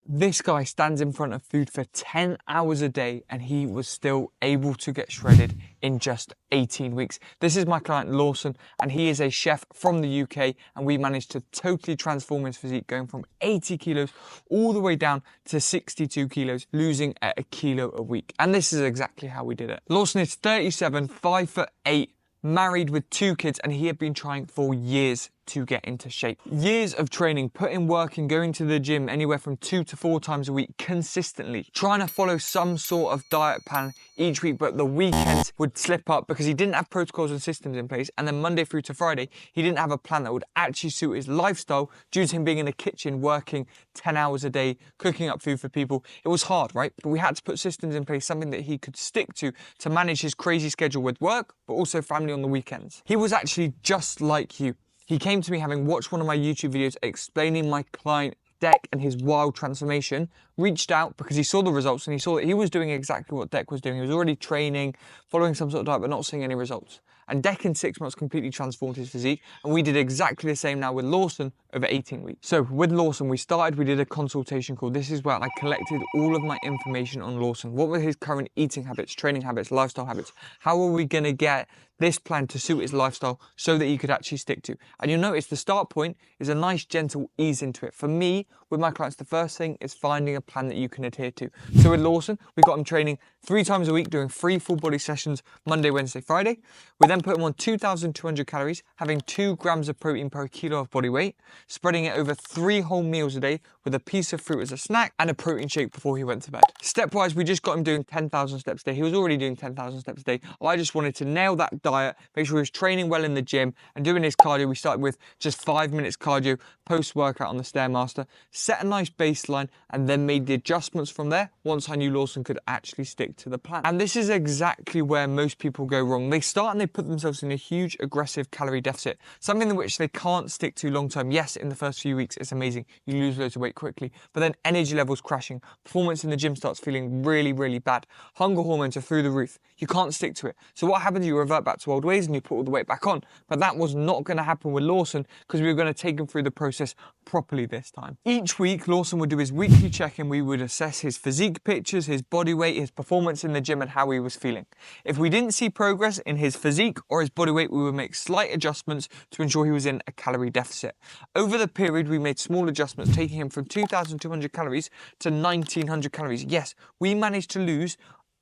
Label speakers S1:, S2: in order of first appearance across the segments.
S1: This guy stands in front of food for 10 hours a day and he was still able to get shredded in just 18 weeks. This is my client Lawson, and he is a chef from the UK, and we managed to totally transform his physique, going from 80 kilos all the way down to 62 kilos, losing at a kilo a week. And this is exactly how we did it. Lawson is 37, 5'8", married with 2 kids, and he had been trying for years to get into shape. Years of training, putting work in, going to the gym anywhere from 2 to 4 times a week consistently, trying to follow some sort of diet plan each week, but the weekends would slip up because he didn't have protocols and systems in place. And then Monday through to Friday, he didn't have a plan that would actually suit his lifestyle due to him being in the kitchen, working 10 hours a day, cooking up food for people. It was hard, right? But we had to put systems in place, something that he could stick to manage his crazy schedule with work, but also family on the weekends. He was actually just like you. He came to me having watched one of my YouTube videos explaining my client Deck and his wild transformation, reached out because he saw the results and he saw that he was doing exactly what Deck was doing. He was already training, following some sort of diet, but not seeing any results. And Deck in 6 months completely transformed his physique, and we did exactly the same now with Lawson over 18 weeks. So with Lawson, we did a consultation call. This is where I collected all of my information on Lawson. What were his current eating habits, training habits, lifestyle habits? How are we gonna get this plan to suit his lifestyle so that he could actually stick to? And you'll notice the start point is a nice gentle ease into it. For me, with my clients, the first thing is finding a plan that you can adhere to. So with Lawson, we got him training 3 times a week, doing 3 full body sessions, Monday, Wednesday, Friday. We then put him on 2,200 calories, having 2 grams of protein per kilo of body weight, spreading it over 3 whole meals a day with a piece of fruit as a snack and a protein shake before he went to bed. Stepwise, we just got him doing 10,000 steps a day. He was already doing 10,000 steps a day. I just wanted to nail that diet, make sure he was training well in the gym and doing his cardio. We started with just 5 minutes cardio post-workout on the Stairmaster, set a nice baseline, and then made the adjustments from there once I knew Lawson could actually stick to the plan. And this is exactly where most people go wrong. They start and they put themselves in a huge aggressive calorie deficit, something in which they can't stick to long term. Yes, in the first few weeks it's amazing, you lose loads of weight quickly, but then energy levels crashing, performance in the gym starts feeling really, really bad, hunger hormones are through the roof, you can't stick to it. So what happens, you revert back to old ways and you put all the weight back on. But that was not going to happen with Lawson because we were going to take him through the process properly this time. Each week Lawson would do his weekly check-in. We would assess his physique pictures, his body weight, his performance in the gym and how he was feeling. If we didn't see progress in his physique or his body weight, we would make slight adjustments to ensure he was in a calorie deficit. Over the period we made small adjustments, taking him from 2,200 calories to 1,900 calories. Yes, we managed to lose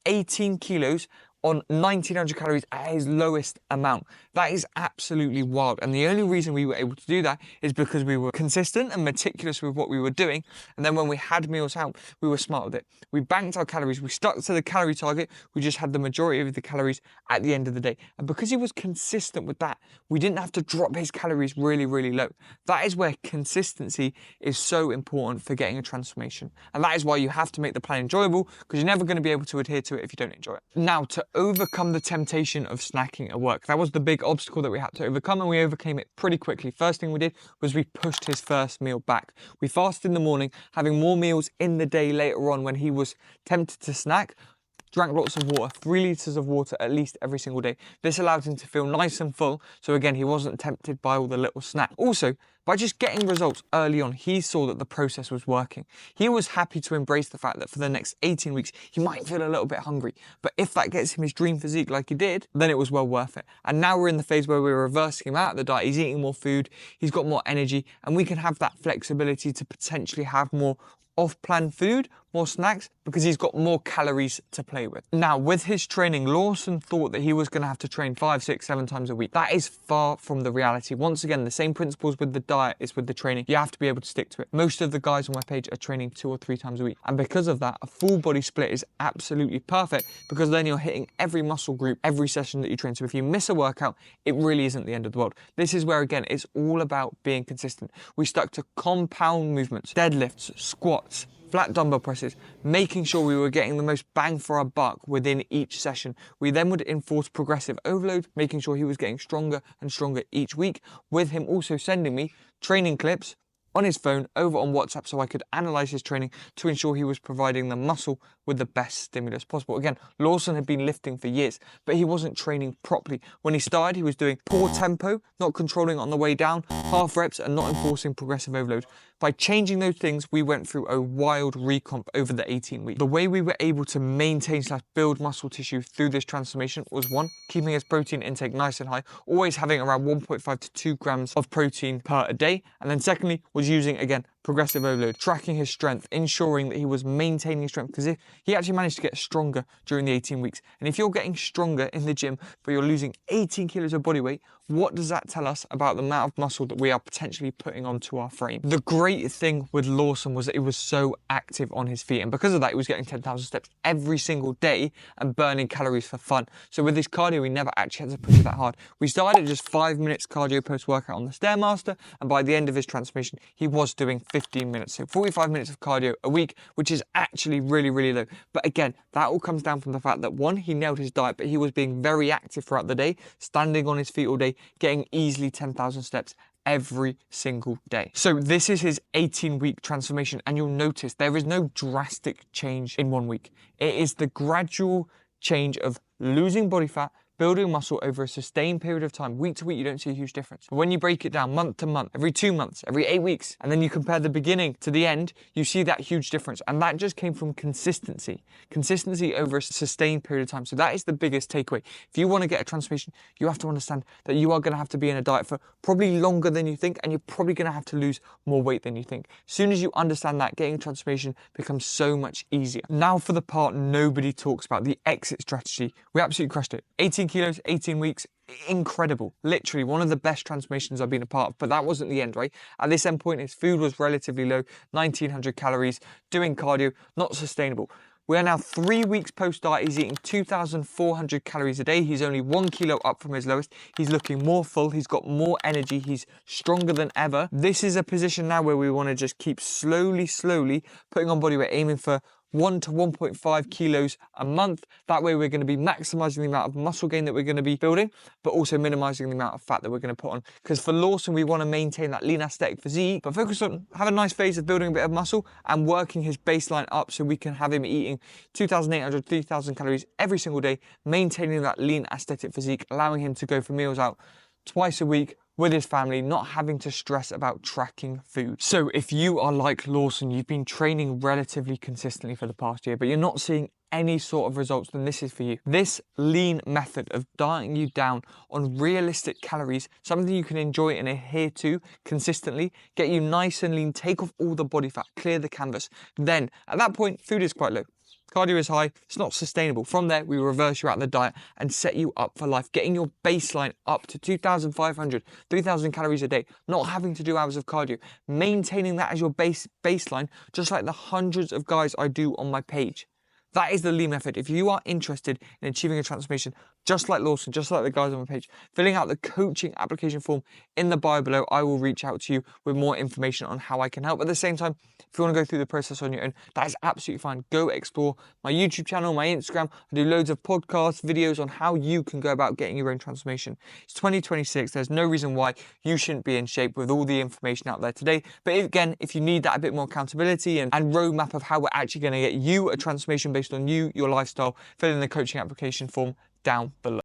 S1: 18 kilos on 1,900 calories at his lowest amount. That is absolutely wild. And the only reason we were able to do that is because we were consistent and meticulous with what we were doing. And then when we had meals out, we were smart with it. We banked our calories. We stuck to the calorie target. We just had the majority of the calories at the end of the day. And because he was consistent with that, we didn't have to drop his calories really, really low. That is where consistency is so important for getting a transformation. And that is why you have to make the plan enjoyable, because you're never going to be able to adhere to it if you don't enjoy it. Now, to overcome the temptation of snacking at work. That was the big obstacle that we had to overcome, and we overcame it pretty quickly. First thing we did was we pushed his first meal back. We fasted in the morning, having more meals in the day later on when he was tempted to snack. Drank lots of water, 3 litres of water at least every single day. This allowed him to feel nice and full, so again, he wasn't tempted by all the little snacks. Also, by just getting results early on, he saw that the process was working. He was happy to embrace the fact that for the next 18 weeks, he might feel a little bit hungry, but if that gets him his dream physique like he did, then it was well worth it. And now we're in the phase where we're reversing him out of the diet. He's eating more food, he's got more energy, and we can have that flexibility to potentially have more off-plan food, more snacks, because he's got more calories to play with. Now, with his training, Lawson thought that he was going to have to train 5, 6, 7 times a week. That is far from the reality. Once again, the same principles with the diet is with the training. You have to be able to stick to it. Most of the guys on my page are training 2 or 3 times a week. And because of that, a full body split is absolutely perfect, because then you're hitting every muscle group, every session that you train. So if you miss a workout, it really isn't the end of the world. This is where, again, it's all about being consistent. We stuck to compound movements, deadlifts, squats, flat dumbbell presses, making sure we were getting the most bang for our buck within each session. We then would enforce progressive overload, making sure he was getting stronger and stronger each week, with him also sending me training clips on his phone over on WhatsApp so I could analyze his training to ensure he was providing the muscle with the best stimulus possible. Again, Lawson had been lifting for years, but he wasn't training properly. When he started, he was doing poor tempo, not controlling on the way down, half reps, and not enforcing progressive overload. By changing those things, we went through a wild recomp over the 18 weeks. The way we were able to maintain / build muscle tissue through this transformation was, one, keeping his protein intake nice and high, always having around 1.5 to 2 grams of protein per a day. And then secondly, was using, again, progressive overload, tracking his strength, ensuring that he was maintaining strength, because he actually managed to get stronger during the 18 weeks. And if you're getting stronger in the gym, but you're losing 18 kilos of body weight, what does that tell us about the amount of muscle that we are potentially putting onto our frame? The great thing with Lawson was that he was so active on his feet, and because of that, he was getting 10,000 steps every single day and burning calories for fun. So with this cardio, we never actually had to push it that hard. We started at just 5 minutes cardio post-workout on the Stairmaster, and by the end of his transformation, he was doing 15 minutes. So 45 minutes of cardio a week, which is actually really, really low. But again, that all comes down from the fact that, one, he nailed his diet, but he was being very active throughout the day, standing on his feet all day, getting easily 10,000 steps every single day. So this is his 18-week transformation, and you'll notice there is no drastic change in 1 week. It is the gradual change of losing body fat, building muscle over a sustained period of time. Week to week, you don't see a huge difference. But when you break it down month to month, every 2 months, every 8 weeks, and then you compare the beginning to the end, you see that huge difference. And that just came from consistency. Consistency over a sustained period of time. So that is the biggest takeaway. If you want to get a transformation, you have to understand that you are going to have to be in a diet for probably longer than you think, and you're probably going to have to lose more weight than you think. As soon as you understand that, getting a transformation becomes so much easier. Now for the part nobody talks about, the exit strategy. We absolutely crushed it. 18 kilos, 18 weeks, incredible. Literally one of the best transformations I've been a part of, but that wasn't the end, right? At this end point, his food was relatively low, 1900 calories, doing cardio, not sustainable. We are now 3 weeks post-diet. He's eating 2,400 calories a day. He's only 1 kilo up from his lowest. He's looking more full. He's got more energy. He's stronger than ever. This is a position now where we want to just keep slowly putting on body weight, aiming for 1 to 1.5 kilos a month. That way we're going to be maximizing the amount of muscle gain that we're going to be building, but also minimizing the amount of fat that we're going to put on. Because for Lawson, we want to maintain that lean aesthetic physique, but focus on having a nice phase of building a bit of muscle and working his baseline up so we can have him eating 2,800, 3,000 calories every single day, maintaining that lean aesthetic physique, allowing him to go for meals out twice a week with his family, not having to stress about tracking food. So if you are like Lawson, you've been training relatively consistently for the past year, but you're not seeing any sort of results, then this is for you. This lean method of dieting you down on realistic calories, something you can enjoy and adhere to consistently, get you nice and lean, take off all the body fat, clear the canvas. Then at that point, food is quite low. Cardio is high, it's not sustainable. From there, we reverse you out of the diet and set you up for life, getting your baseline up to 2,500, 3,000 calories a day, not having to do hours of cardio, maintaining that as your baseline, just like the hundreds of guys I do on my page. That is the lean method. If you are interested in achieving a transformation, just like Lawson, just like the guys on my page, filling out the coaching application form in the bio below, I will reach out to you with more information on how I can help. At the same time, if you want to go through the process on your own, that is absolutely fine. Go explore my YouTube channel, my Instagram. I do loads of podcasts, videos on how you can go about getting your own transformation. It's 2026. There's no reason why you shouldn't be in shape with all the information out there today. But again, if you need that a bit more accountability and roadmap of how we're actually going to get you a transformation based on you, your lifestyle, fill in the coaching application form down below.